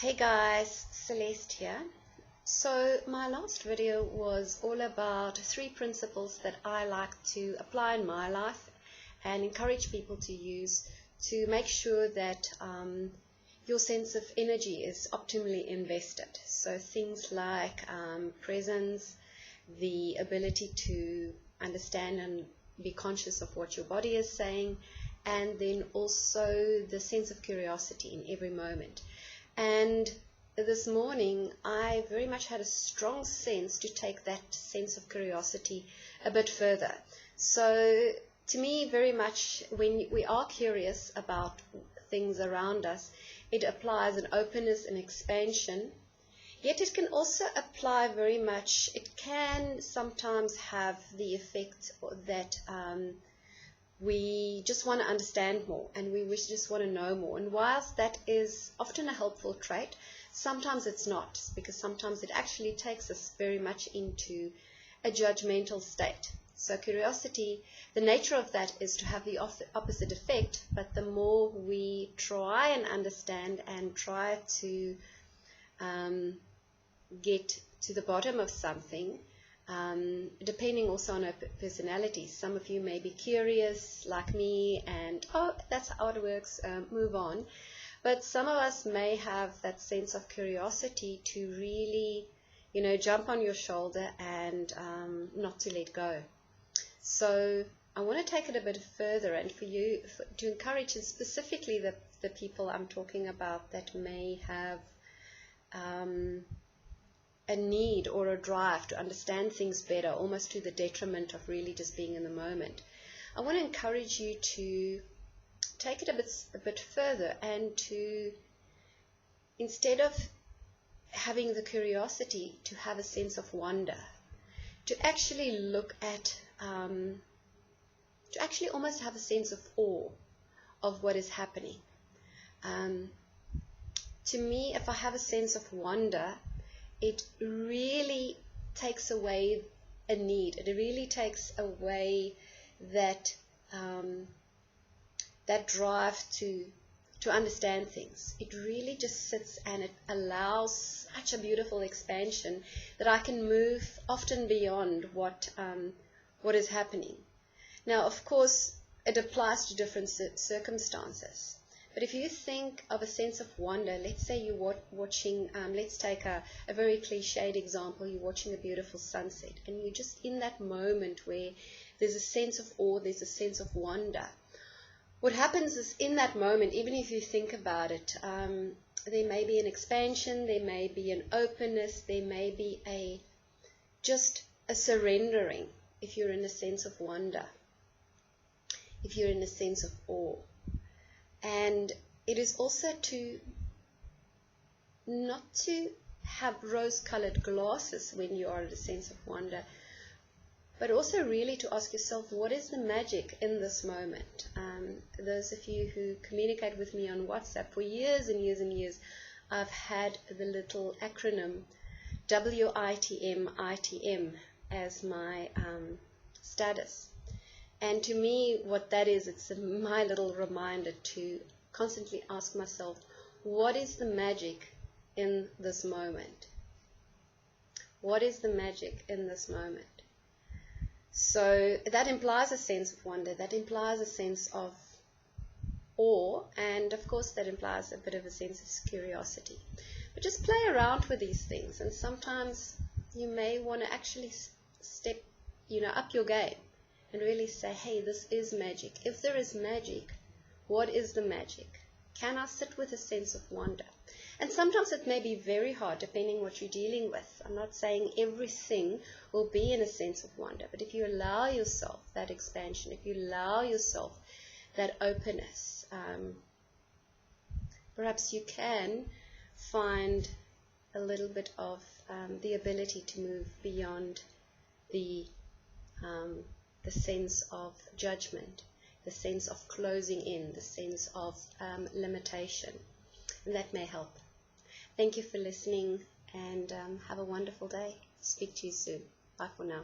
Hey guys, Celeste here. So my last video was all about 3 principles that I like to apply in my life and encourage people to use to make sure that your sense of energy is optimally invested. So things like presence, the ability to understand and be conscious of what your body is saying, and then also the sense of curiosity in every moment. And this morning, I very much had a strong sense to take that sense of curiosity a bit further. So to me, very much when we are curious about things around us, it applies an openness and expansion. Yet it can also apply very much, it can sometimes have the effect that we just want to understand more and we just want to know more. And whilst that is often a helpful trait, sometimes it's not, because sometimes it actually takes us very much into a judgmental state. So curiosity, the nature of that is to have the opposite effect, but the more we try and understand and try to get to the bottom of something, depending also on our personalities. Some of you may be curious like me and, oh, that's how it works, move on. But some of us may have that sense of curiosity to really, jump on your shoulder and not to let go. So I want to take it a bit further, and for you, to encourage specifically the people I'm talking about that may have a need or a drive to understand things better, almost to the detriment of really just being in the moment. I want to encourage you to take it a bit further and to, instead of having the curiosity, to have a sense of wonder, to actually look at, to actually almost have a sense of awe of what is happening. To me, if I have a sense of wonder, it really takes away a need. It really takes away that that drive to understand things. It really just sits and it allows such a beautiful expansion that I can move often beyond what is happening. Now, of course, it applies to different circumstances. But if you think of a sense of wonder, let's say you're watching, let's take a very cliched example, you're watching a beautiful sunset, and you're just in that moment where there's a sense of awe, there's a sense of wonder. What happens is, in that moment, even if you think about it, there may be an expansion, there may be an openness, there may be just a surrendering if you're in a sense of wonder, if you're in a sense of awe. And it is also not to have rose-colored glasses when you are in a sense of wonder, but also really to ask yourself, what is the magic in this moment? Those of you who communicate with me on WhatsApp, for years and years and years, I've had the little acronym WITM as my status. And to me, what that is, it's my little reminder to constantly ask myself, what is the magic in this moment? What is the magic in this moment? So that implies a sense of wonder, that implies a sense of awe, and of course that implies a bit of a sense of curiosity. But just play around with these things, and sometimes you may want to actually step, up your game and really say, hey, this is magic. If there is magic, what is the magic? Can I sit with a sense of wonder? And sometimes it may be very hard, depending what you're dealing with. I'm not saying everything will be in a sense of wonder, but if you allow yourself that expansion, if you allow yourself that openness, perhaps you can find a little bit of the ability to move beyond the sense of judgment, the sense of closing in, the sense of limitation, and that may help. Thank you for listening, and have a wonderful day. Speak to you soon. Bye for now.